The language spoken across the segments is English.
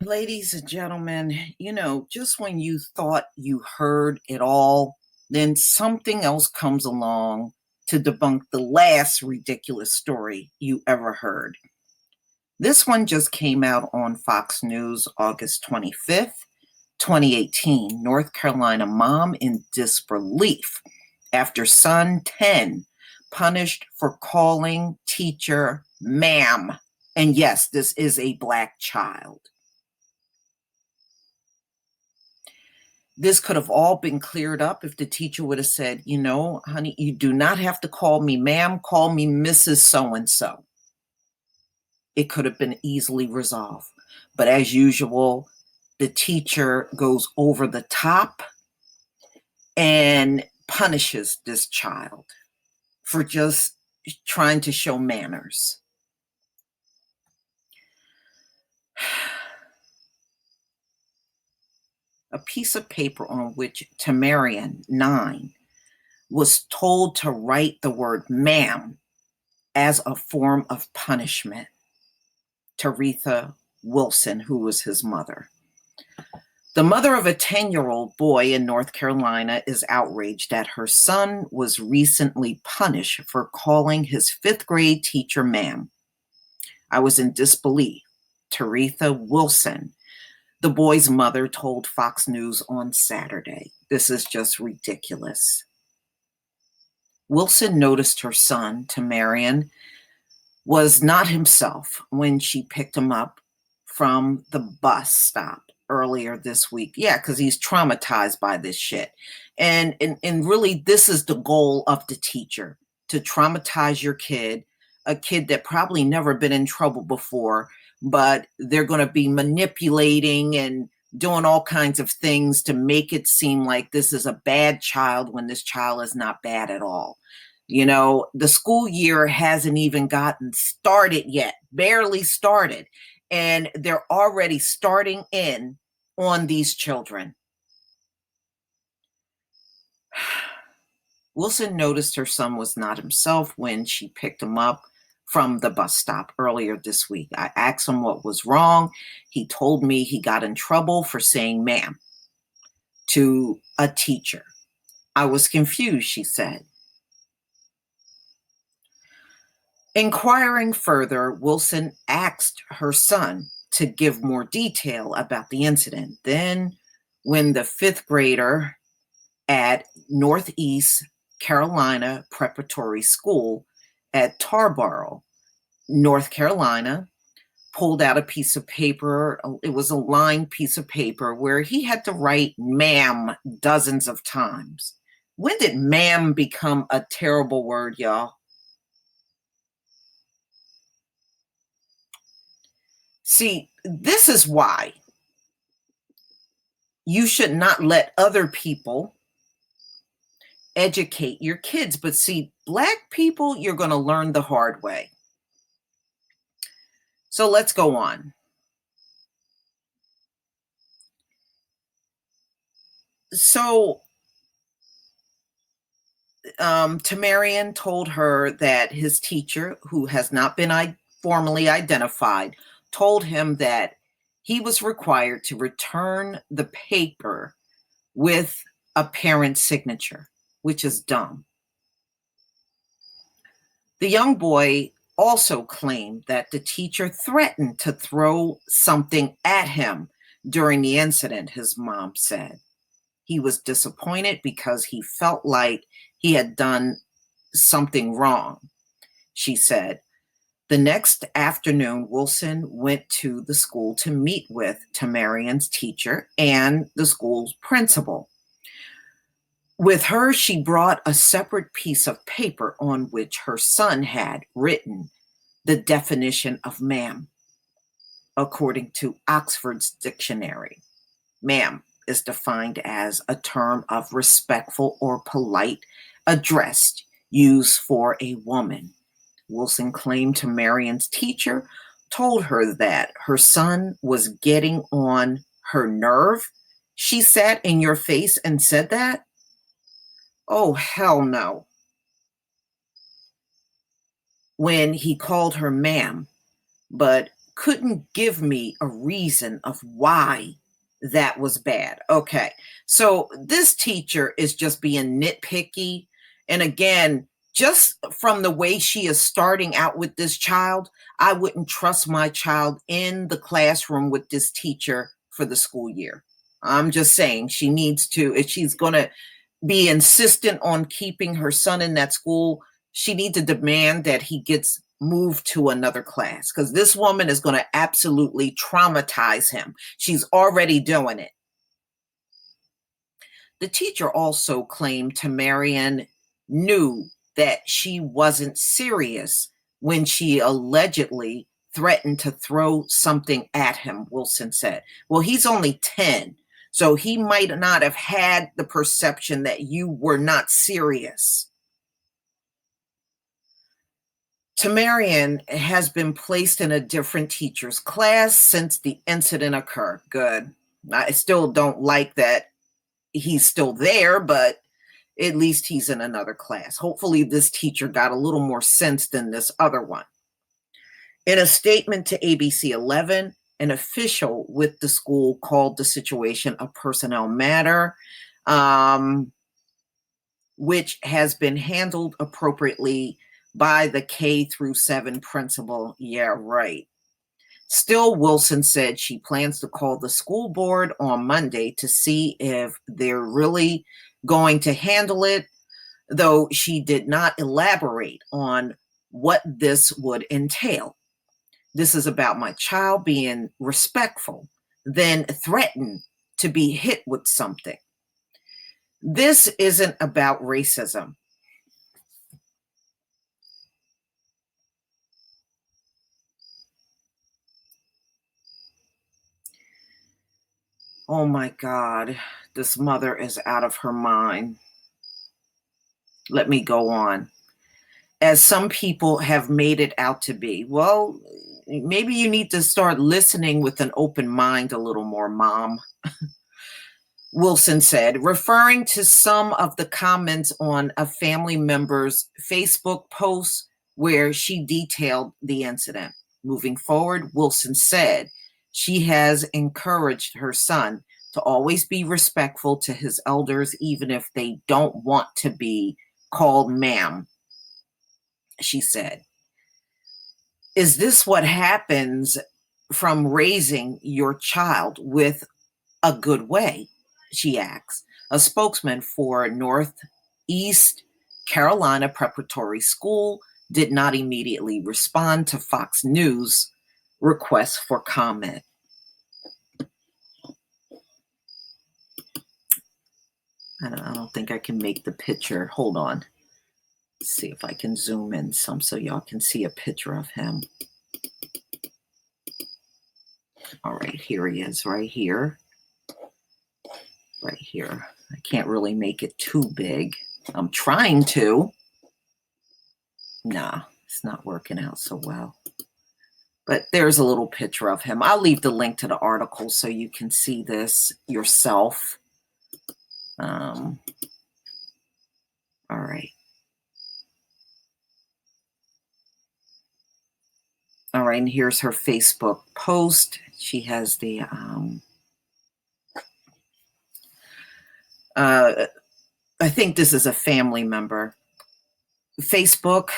Ladies and gentlemen, just when you thought you heard it all, then something else comes along to debunk the last ridiculous story you ever heard. This one just came out on Fox News August 25th, 2018. North Carolina mom in disbelief after son 10 punished for calling teacher ma'am. And yes, this is a Black child. This could have all been cleared up if the teacher would have said, honey, you do not have to call me ma'am, call me Mrs. So-and-so. It could have been easily resolved. But as usual, the teacher goes over the top and punishes this child for just trying to show manners. A piece of paper on which Tamarian, 9, was told to write the word ma'am as a form of punishment. Taretha Wilson, who was his mother. The mother of a 10-year-old boy in North Carolina is outraged that her son was recently punished for calling his 5th grade teacher ma'am. I was in disbelief. Taretha Wilson, the boy's mother, told Fox News on Saturday. This is just ridiculous. Wilson noticed her son, Tamarian, was not himself when she picked him up from the bus stop earlier this week. Yeah, because he's traumatized by this shit. And really, this is the goal of the teacher, to traumatize your kid, a kid that probably never been in trouble before, but they're going to be manipulating and doing all kinds of things to make it seem like this is a bad child when this child is not bad at all. The school year hasn't even gotten started yet, barely started, and they're already starting in on these children. Wilson noticed her son was not himself when she picked him up from the bus stop earlier this week. I asked him what was wrong. He told me he got in trouble for saying ma'am to a teacher. I was confused, she said. Inquiring further, Wilson asked her son to give more detail about the incident. Then, when the 5th grader at Northeast Carolina Preparatory School at Tarboro, North Carolina, pulled out a piece of paper, it was a lined piece of paper where he had to write ma'am dozens of times. When did ma'am become a terrible word, y'all? See, this is why you should not let other people educate your kids. But see, Black people, you're going to learn the hard way. So let's go on. So Tamarian told her that his teacher, who has not been formally identified, told him that he was required to return the paper with a parent's signature, which is dumb. The young boy also claimed that the teacher threatened to throw something at him during the incident, his mom said. He was disappointed because he felt like he had done something wrong, she said. The next afternoon, Wilson went to the school to meet with Tamarian's teacher and the school's principal. With her, she brought a separate piece of paper on which her son had written the definition of ma'am. According to Oxford's dictionary, ma'am is defined as a term of respectful or polite address used for a woman. Wilson claimed Tamarian's teacher told her that her son was getting on her nerve. She sat in your face and said that? Oh, hell no. When he called her ma'am, but couldn't give me a reason of why that was bad. Okay. So this teacher is just being nitpicky. And again, just from the way she is starting out with this child, I wouldn't trust my child in the classroom with this teacher for the school year. I'm just saying she needs to, if she's going to be insistent on keeping her son in that school, she needs to demand that he gets moved to another class because this woman is going to absolutely traumatize him. She's already doing it. The teacher also claimed Tamarian knew that she wasn't serious when she allegedly threatened to throw something at him, Wilson said. Well, he's only 10, so he might not have had the perception that you were not serious. Tamarian has been placed in a different teacher's class since the incident occurred. Good. I still don't like that he's still there, but at least he's in another class. Hopefully this teacher got a little more sense than this other one. In a statement to ABC 11, an official with the school called the situation a personnel matter, which has been handled appropriately by the K through 7 principal. Yeah, right. Still, Wilson said she plans to call the school board on Monday to see if they're really going to handle it, though she did not elaborate on what this would entail. This is about my child being respectful, then threatened to be hit with something. This isn't about racism. Oh my God, this mother is out of her mind. Let me go on. As some people have made it out to be. Well, maybe you need to start listening with an open mind a little more, Mom. Wilson said, referring to some of the comments on a family member's Facebook post where she detailed the incident. Moving forward, Wilson said she has encouraged her son to always be respectful to his elders, even if they don't want to be called ma'am. She said, is this what happens from raising your child with a good way? She asks. A spokesman for Northeast Carolina Preparatory School did not immediately respond to Fox News' request for comment. I don't think I can make the picture. Hold on. Let's see if I can zoom in some so y'all can see a picture of him. All right, here he is, right here. Right here. I can't really make it too big. I'm trying to. Nah, it's not working out so well. But there's a little picture of him. I'll leave the link to the article so you can see this yourself. All right. All right, and here's her Facebook post. She has the I think this is a family member. Facebook,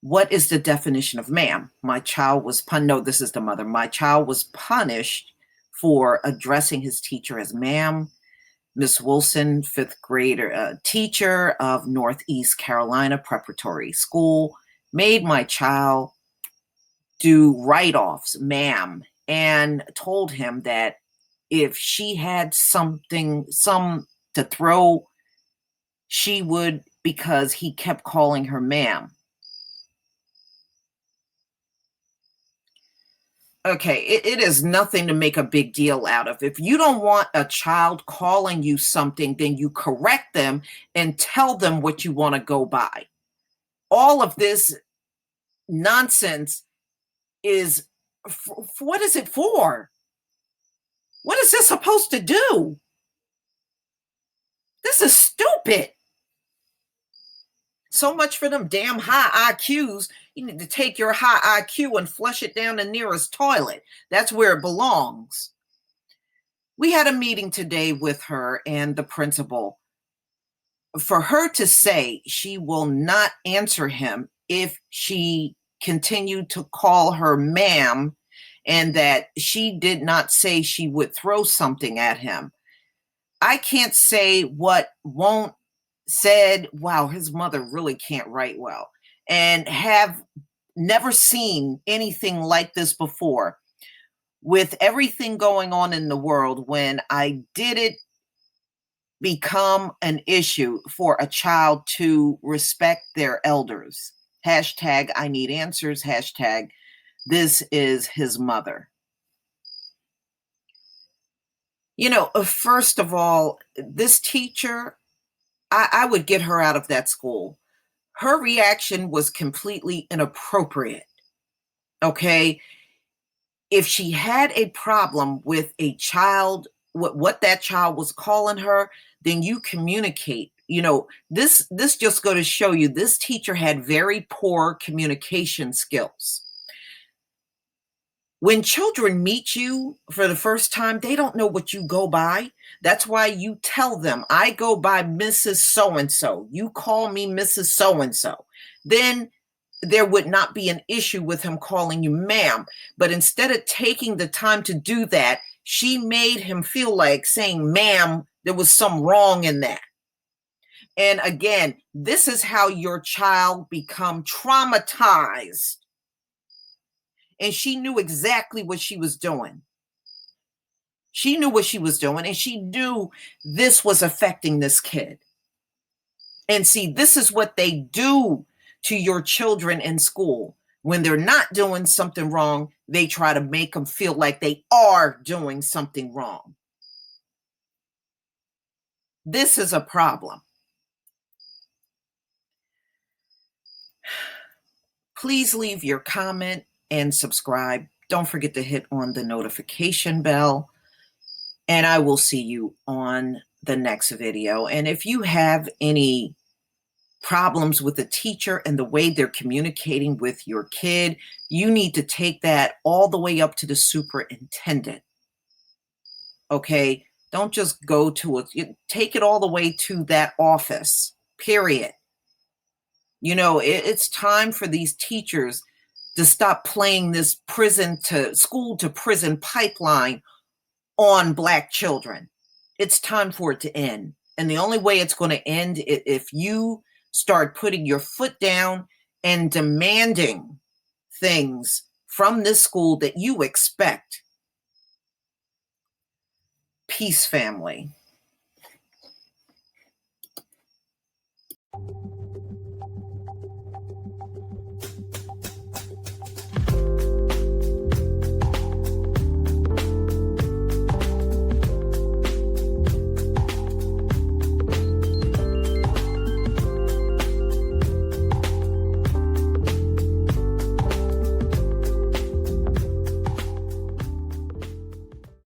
what is the definition of ma'am? My child was no, this is the mother. My child was punished for addressing his teacher as ma'am. Miss Wilson, fifth grader, teacher of Northeast Carolina Preparatory School, made my child do write-offs, ma'am, and told him that if she had some to throw, she would, because he kept calling her ma'am. Okay, it is nothing to make a big deal out of. If you don't want a child calling you something, then you correct them and tell them what you want to go by. All of this nonsense is, what is it for? What is this supposed to do? This is stupid. So much for them damn high IQs. You need to take your high IQ and flush it down the nearest toilet. That's where it belongs. We had a meeting today with her and the principal. For her to say she will not answer him if she continued to call her ma'am, and that she did not say she would throw something at him. I can't say what won't said. Wow, his mother really can't write well, and have never seen anything like this before. With everything going on in the world, when I did it become an issue for a child to respect their elders. Hashtag I need answers. Hashtag this is his mother. First of all, this teacher, I would get her out of that school. Her reaction was completely inappropriate. Okay. If she had a problem with a child, what that child was calling her, then you communicate. This just go to show you this teacher had very poor communication skills. When children meet you for the first time, they don't know what you go by. That's why you tell them, I go by Mrs. So-and-so. You call me Mrs. So-and-so. Then there would not be an issue with him calling you ma'am. But instead of taking the time to do that, she made him feel like saying ma'am, there was some wrong in that. And again, this is how your child become traumatized. And she knew exactly what she was doing. She knew what she was doing, and she knew this was affecting this kid. And see, this is what they do to your children in school. When they're not doing something wrong, they try to make them feel like they are doing something wrong. This is a problem. Please leave your comment and subscribe. Don't forget to hit on the notification bell. And I will see you on the next video. And if you have any problems with the teacher and the way they're communicating with your kid, you need to take that all the way up to the superintendent. Okay? Don't just go to it. Take it all the way to that office, period. It's time for these teachers to stop playing this prison to school to prison pipeline on Black children. It's time for it to end. And the only way it's going to end is if you start putting your foot down and demanding things from this school that you expect. Peace, family.